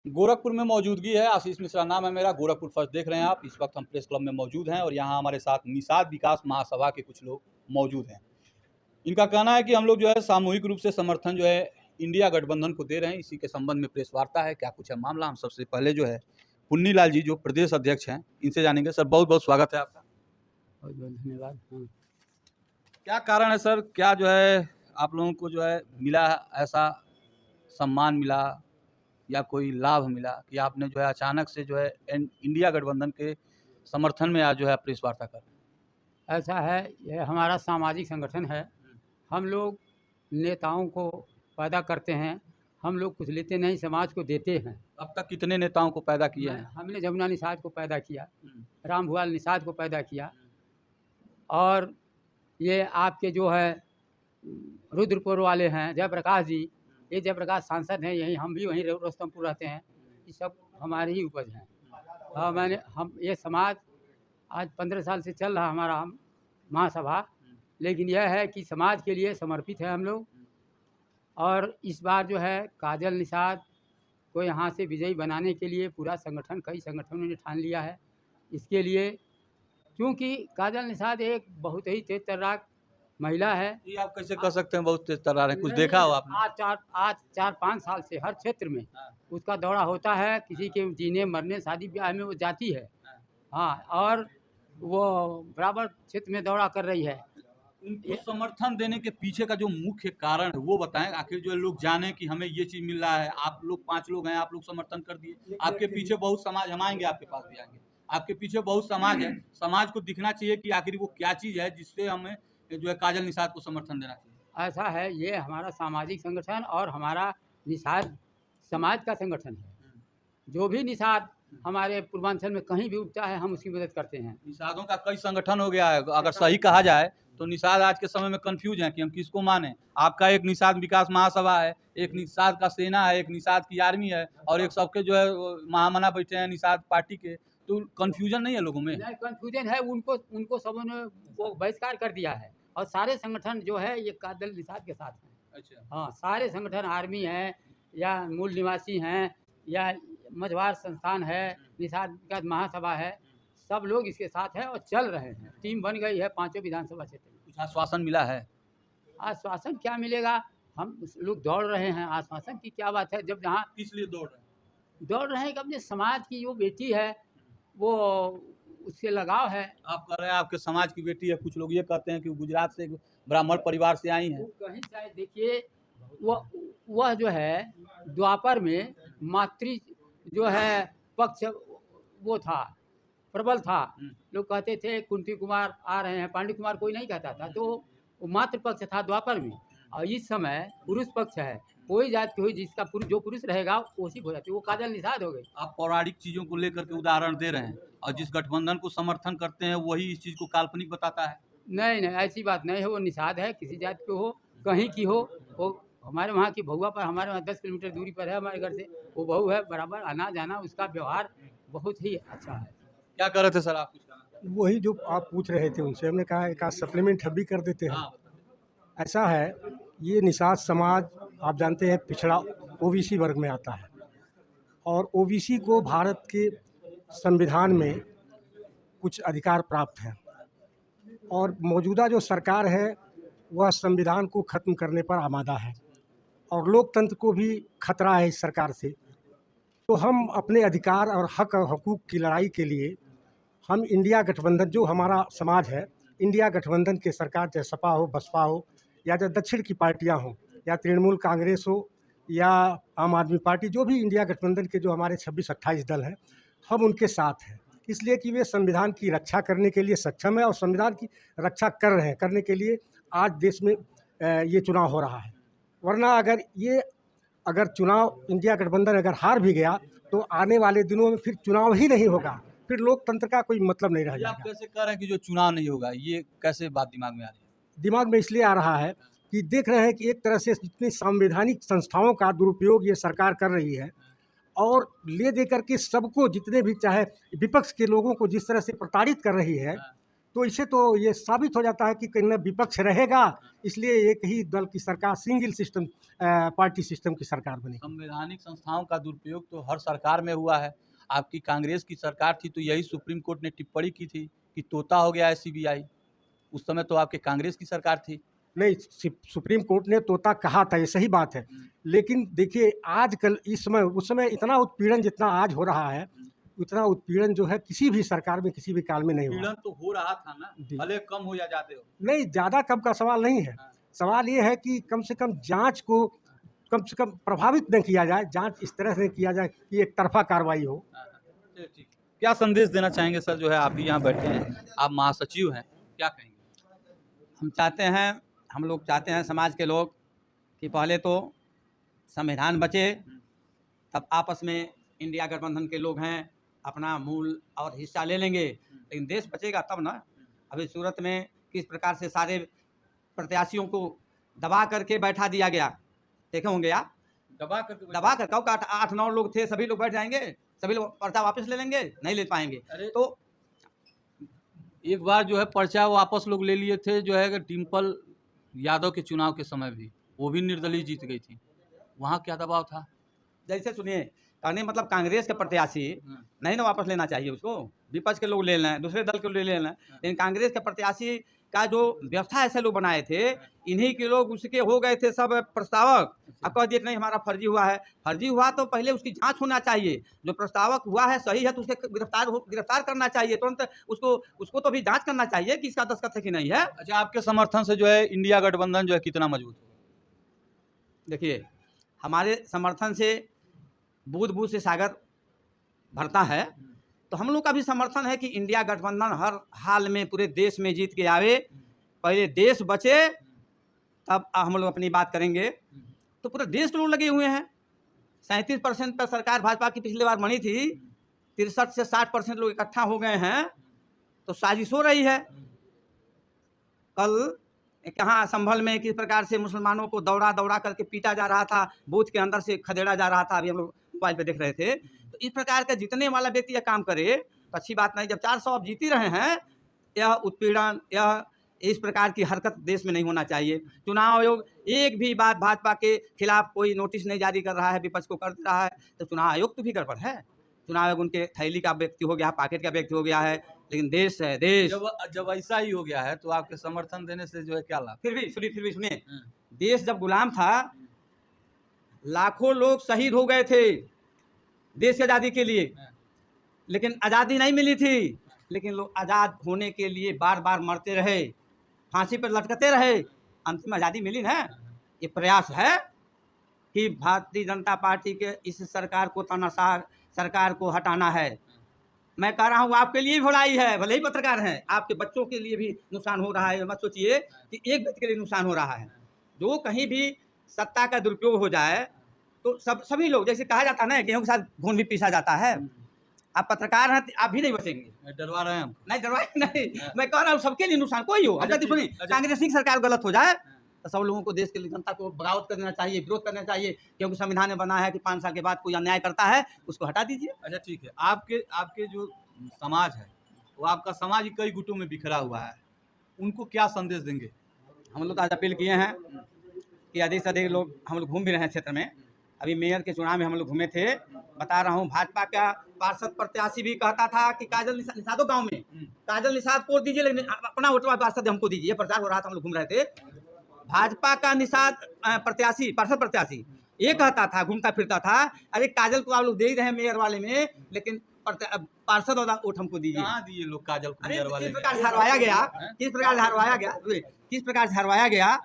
गोरखपुर में मौजूदगी है। आशीष मिश्रा नाम है मेरा। गोरखपुर फर्स्ट देख रहे हैं आप। इस वक्त हम प्रेस क्लब में मौजूद हैं और यहाँ हमारे साथ निषाद विकास महासभा के कुछ लोग मौजूद हैं। इनका कहना है कि हम लोग जो है सामूहिक रूप से समर्थन जो है इंडिया गठबंधन को दे रहे हैं। इसी के संबंध में प्रेस वार्ता है। क्या कुछ है मामला, हम सबसे पहले जो है पुन्नी लाल जी जो प्रदेश अध्यक्ष हैं इनसे जानेंगे। सर बहुत बहुत स्वागत है आपका। बहुत बहुत धन्यवाद। क्या कारण है सर, क्या जो है आप लोगों को जो है मिला ऐसा सम्मान मिला या कोई लाभ मिला कि आपने जो है अचानक से जो है इंडिया गठबंधन के समर्थन में आज जो है प्रेस वार्ता कर? ऐसा है, यह हमारा सामाजिक संगठन है। हम लोग नेताओं को पैदा करते हैं, हम लोग कुछ लेते नहीं, समाज को देते हैं। अब तक कितने नेताओं को पैदा किए हैं? हमने जमुना निषाद को पैदा किया, राम भुआल निषाद को पैदा किया, और ये आपके जो है रुद्रपुर वाले हैं जयप्रकाश जी, ये जयप्रकाश सांसद हैं, यहीं हम भी वहीं रोस्तमपुर रहते हैं। ये सब हमारी ही उपज हैं। हम ये समाज आज 15 साल से चल रहा हमारा महासभा, लेकिन यह है कि समाज के लिए समर्पित है हम लोग। और इस बार जो है काजल निषाद को यहाँ से विजयी बनाने के लिए पूरा संगठन, कई संगठनों ने ठान लिया है। इसके लिए क्योंकि काजल निषाद एक बहुत ही तेज तर्राक महिला है। ये आप कैसे कर सकते हैं बहुत तेज तर्रार है? कुछ देखा हो आपने? आज 4-5 साल से हर क्षेत्र में उसका दौरा होता है। किसी के जीने मरने शादी ब्याह में वो जाती है। हाँ, और वो बराबर क्षेत्र में दौरा कर रही है। उनको समर्थन देने के पीछे का जो मुख्य कारण है वो बताएं। आखिर जो लोग जाने कि हमें ये चीज मिल रहा है, आप लोग 5 लोग हैं, आप लोग समर्थन कर दिए, आपके पीछे बहुत समाज, हम आएंगे आपके पास भी आएंगे, आपके पीछे बहुत समाज है। समाज को दिखना चाहिए कि आखिर वो क्या चीज है जिससे हमें जो है काजल निषाद को समर्थन देना चाहिए। ऐसा है, ये हमारा सामाजिक संगठन और हमारा निषाद समाज का संगठन है। जो भी निषाद हमारे पूर्वांचल में कहीं भी उगता है, हम उसकी मदद करते हैं। निषादों का कई संगठन हो गया है, अगर सही कहा जाए तो निषाद आज के समय में कंफ्यूज हैं कि हम किसको माने। आपका एक निषाद विकास महासभा है, एक निषाद का सेना है, एक निषाद की आर्मी है, और एक सबके जो है महामना बैठे हैं निषाद पार्टी के। तो कंफ्यूजन नहीं है लोगों में? नहीं, कंफ्यूजन है। उनको सबों ने वो बहिष्कार कर दिया है, और सारे संगठन जो है ये काजल निषाद के साथ हैं। अच्छा। हाँ, सारे संगठन, आर्मी हैं या मूल निवासी हैं या मझवार संस्थान है, निषाद विकास महासभा है, सब लोग इसके साथ हैं और चल रहे हैं। टीम बन गई है 5 विधानसभा क्षेत्र में। कुछ आश्वासन मिला है? आश्वासन क्या मिलेगा, हम लोग दौड़ रहे हैं। आश्वासन की क्या बात है, जब जहाँ किस लिए दौड़ रहे हैं? दौड़ रहे हैं कि अपने समाज की जो बेटी है वो उससे लगाव है। आप कह रहे हैं आपके समाज की बेटी है, कुछ लोग ये कहते हैं कि गुजरात से ब्राह्मण परिवार से आई हैं। वो कहीं शायद देखिए, वह जो है द्वापर में मातृ जो है पक्ष वो था, प्रबल था। लोग कहते थे कुंती कुमार आ रहे हैं, पांडु कुमार कोई नहीं कहता था, तो वो मातृ पक्ष था द्वापर में। और इस समय पुरुष पक्ष है। कोई जात की हुई जिसका जो पुरुष रहेगा उसी हो जाती है। वो काजल निषाद हो गई। आप पौराणिक चीजों को लेकर के उदाहरण दे रहे हैं, और जिस गठबंधन को समर्थन करते हैं वही इस चीज को काल्पनिक बताता है। नहीं, ऐसी बात नहीं है। वो निषाद है, किसी जात की हो, कहीं की हो। वो हमारे वहाँ की बहुआ पर, हमारे वहाँ 10 किलोमीटर दूरी पर है हमारे घर से। वो बहू है, बराबर आना जाना, उसका व्यवहार बहुत ही अच्छा है। क्या कर रहे थे सर आप? कुछ कहना? वही जो आप पूछ रहे थे उनसे, हमने कहा एक सप्लीमेंट हम भी कर देते हैं। हाँ, ऐसा है, ये निषाद समाज आप जानते हैं पिछड़ा ओबीसी वर्ग में आता है, और ओबीसी को भारत के संविधान में कुछ अधिकार प्राप्त हैं, और मौजूदा जो सरकार है वह संविधान को ख़त्म करने पर आमादा है, और लोकतंत्र को भी खतरा है इस सरकार से। तो हम अपने अधिकार और हक और हकूक़ की लड़ाई के लिए हम इंडिया गठबंधन, जो हमारा समाज है, इंडिया गठबंधन के सरकार, चाहे सपा हो, बसपा हो, या जो दक्षिण की पार्टियां हों, या तृणमूल कांग्रेस हो, या आम आदमी पार्टी, जो भी इंडिया गठबंधन के जो हमारे 26-28 दल हैं, हम उनके साथ हैं। इसलिए कि वे संविधान की रक्षा करने के लिए सक्षम है, और संविधान की रक्षा कर रहे हैं। करने के लिए आज देश में ये चुनाव हो रहा है। वरना अगर चुनाव इंडिया गठबंधन अगर हार भी गया तो आने वाले दिनों में फिर चुनाव ही नहीं होगा, फिर लोकतंत्र का कोई मतलब नहीं रह आप जाएगा। कैसे कह रहे हैं कि जो चुनाव नहीं होगा, ये कैसे बात दिमाग में आ रही है? दिमाग में इसलिए आ रहा है कि देख रहे हैं कि एक तरह से जितनी संवैधानिक संस्थाओं का दुरुपयोग ये सरकार कर रही है, और ले दे करके सबको, जितने भी चाहे विपक्ष के लोगों को जिस तरह से प्रताड़ित कर रही है, तो इससे तो ये साबित हो जाता है कि कहीं ना विपक्ष रहेगा, इसलिए एक ही दल की सरकार, सिंगल सिस्टम पार्टी सिस्टम की सरकार बनेगी। संवैधानिक संस्थाओं का दुरुपयोग तो हर सरकार में हुआ है। आपकी कांग्रेस की सरकार थी तो यही सुप्रीम कोर्ट ने टिप्पणी की थी कि तोता हो गया है सीबीआई। उस समय तो आपके कांग्रेस की सरकार थी। नहीं, सुप्रीम कोर्ट ने तोता कहा था, ये सही बात है, लेकिन देखिए आजकल इस समय उस समय इतना उत्पीड़न जितना आज हो रहा है, उतना उत्पीड़न जो है किसी भी सरकार में किसी भी काल में नहीं हुआ। पीड़न तो हो रहा था ना, जी। भले कम हो या ज्यादा हो। नहीं, ज़्यादा कम का सवाल नहीं है, सवाल ये है कि कम से कम जांच को कम से कम प्रभावित न किया जाए, जांच इस तरह से किया जाए कि एक तरफा कार्रवाई हो। ठीक। क्या संदेश देना चाहेंगे सर? जो है आप भी यहाँ बैठे हैं, आप महासचिव हैं, क्या कहेंगे? हम लोग चाहते हैं समाज के लोग कि पहले तो संविधान बचे, तब आपस में इंडिया गठबंधन के लोग हैं अपना मूल और हिस्सा ले लेंगे, लेकिन देश बचेगा तब ना। अभी सूरत में किस प्रकार से सारे प्रत्याशियों को दबा करके बैठा दिया गया, देखे होंगे आप। दबा कर दबा कर कब का 8-9 लोग थे, सभी लोग बैठ जाएंगे, सभी लोग पर्चा वापस ले लेंगे, नहीं ले पाएंगे। तो एक बार जो है पर्चा वापस लोग ले लिए थे, जो है डिम्पल यादव के चुनाव के समय भी, वो भी निर्दलीय जीत गई थी। वहाँ क्या दबाव था? जैसे सुनिए, कहने मतलब कांग्रेस के प्रत्याशी नहीं ना वापस लेना चाहिए उसको, विपक्ष के लोग ले लेना है, दूसरे दल के ले लेना है, लेकिन कांग्रेस के प्रत्याशी का जो व्यवस्था ऐसे लोग बनाए थे, इन्हीं के लोग उसके हो गए थे सब प्रस्तावक। अब कह दिए नहीं हमारा फर्जी हुआ है, फर्जी हुआ तो पहले उसकी जांच होना चाहिए। जो प्रस्तावक हुआ है सही है तो उसे गिरफ्तार करना चाहिए तुरंत, उसको तो भी जांच करना चाहिए कि इसका दस्तखत है कि नहीं है। अच्छा, आपके समर्थन से जो है इंडिया गठबंधन जो है कितना मजबूत होगा? देखिए, हमारे समर्थन से बूंद बूंद से सागर भरता है, तो हम लोग का भी समर्थन है कि इंडिया गठबंधन हर हाल में पूरे देश में जीत के आवे। पहले देश बचे तब हम लोग अपनी बात करेंगे। तो पूरे देश के लोग लगे हुए हैं। 37% पर सरकार भाजपा की पिछली बार बनी थी, 63 से 60% लोग इकट्ठा हो गए हैं, तो साजिश हो रही है। कल कहाँ संभल में किस प्रकार से मुसलमानों को दौड़ा दौड़ा करके पीटा जा रहा था, बूथ के अंदर से खदेड़ा जा रहा था, अभी हम लोग मोबाइल पे देख रहे थे। तो इस प्रकार का जीतने वाला व्यक्ति यह काम करे तो अच्छी बात नहीं। जब 400 आप जीत ही रहे हैं, यह उत्पीड़न, यह इस प्रकार की हरकत देश में नहीं होना चाहिए। चुनाव आयोग एक भी बात भाजपा के खिलाफ कोई नोटिस नहीं जारी कर रहा है, विपक्ष को कर रहा है, तो चुनाव आयोग तो भी गड़बड़ है। चुनाव आयोग उनके थैली का व्यक्ति हो गया, पॉकेट का व्यक्ति हो गया है, लेकिन देश है देश। जब ऐसा ही हो गया है तो आपके समर्थन देने से जो है क्या लाभ? फिर भी सुनिए, देश जब गुलाम था, लाखों लोग शहीद हो गए थे देश की आज़ादी के लिए, लेकिन आज़ादी नहीं मिली थी। लेकिन लोग आज़ाद होने के लिए बार बार मरते रहे, फांसी पर लटकते रहे, अंतिम आज़ादी मिली ना। ये प्रयास है कि भारतीय जनता पार्टी के इस सरकार को, तानाशाह सरकार को हटाना है। मैं कह रहा हूँ आपके लिए भी भलाई है, भले ही पत्रकार हैं, आपके बच्चों के लिए भी नुकसान हो रहा है। मत सोचिए कि एक व्यक्ति के लिए नुकसान हो रहा है। जो कहीं भी सत्ता का दुरुपयोग हो जाए तो सभी लोग, जैसे कहा जाता है ना, गेहूं के साथ घून भी पीसा जाता है। आप पत्रकार हैं, आप भी नहीं बचेंगे। डरवा रहे हैं हम? नहीं डरवाए नहीं, मैं कह रहा हूँ सबके लिए नुकसान कोई हो। अच्छा सुनिए, कांग्रेस की सरकार गलत हो जाए तो सब लोगों को, देश के लिए जनता को बगावत कर देना चाहिए, विरोध करना चाहिए, क्योंकि संविधान ने बना है कि 5 साल के बाद कोई अन्याय करता है उसको हटा दीजिए। अच्छा ठीक है, आपके जो समाज है वो आपका समाज ही कई गुटों में बिखरा हुआ है, उनको क्या संदेश देंगे? हम लोग आज अपील किए हैं कि अधिक से अधिक लोग, हम लोग घूम भी रहे हैं क्षेत्र में, अभी मेयर के चुनाव में हम लोग घूमे थे। बता रहा हूँ, भाजपा का पार्षद प्रत्याशी भी कहता था कि काजल निषादो गांव में काजल निषाद को दीजिए, लेकिन अपना वोटर पार्षद हमको दीजिए। प्रचार हो रहा था, हम लोग घूम रहे थे। भाजपा का निषाद प्रत्याशी, पार्षद प्रत्याशी ये कहता था, घूमता फिरता था, अरे काजल को आप लोग दे ही रहे मेयर वाले में, लेकिन पार्षद वाला वोट हमको दीजिए। कहाँ दिए लोग काजल को मेयर वाले? किस प्रकार से हरवाया गया, किस प्रकार से हरवाया गया, किस प्रकार से हरवाया गया।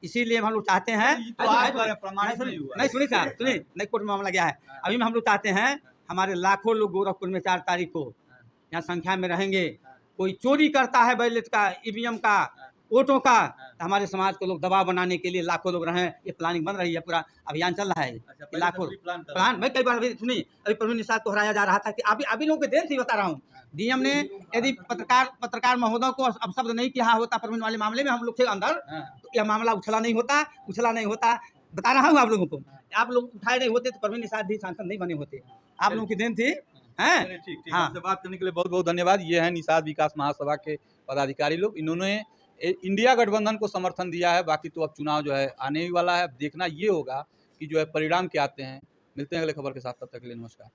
इसीलिए हम लोग चाहते हैं, नहीं सुनिए साहब, सुनिए, नहीं कोर्ट में मामला गया है अभी में। हम लोग चाहते हैं हमारे लाखों लोग गोरखपुर में 4 तारीख को यहाँ संख्या में रहेंगे। कोई चोरी करता है बैलेट का, ईवीएम का, वोटों का, तो हमारे समाज को लोग दबाव बनाने के लिए लाखों लोग रहें। ये प्लानिंग बन रही है, पूरा अभियान चल रहा है। लाखों प्लान, मैं कई बार अभी सुनिए, अभी प्रवीण निषाद को हराया जा रहा था कि अभी लोगों के देर थी, बता रहा हूँ। डीएम ने यदि पत्रकार महोदय को अब शब्द नहीं किया होता प्रवीण वाले मामले में, हम लोग थे अंदर, तो यह मामला उछला नहीं होता। बता रहा हूँ आप लोगों को, आप लोग उठाए नहीं होते तो प्रवीण निषाद भी सांसद नहीं बने होते। आप लोगों की देन थी। हैं। चलिए, ठीक ठीक, हाँ। आपसे बात करने के लिए बहुत बहुत धन्यवाद। ये हैं निषाद विकास महासभा के पदाधिकारी लोग। इन्होंने इंडिया गठबंधन को समर्थन दिया है। बाकी तो अब चुनाव जो है आने ही वाला है। अब देखना ये होगा कि जो है परिणाम क्या आते हैं। मिलते हैं अगले खबर के साथ, तब तक के लिए नमस्कार।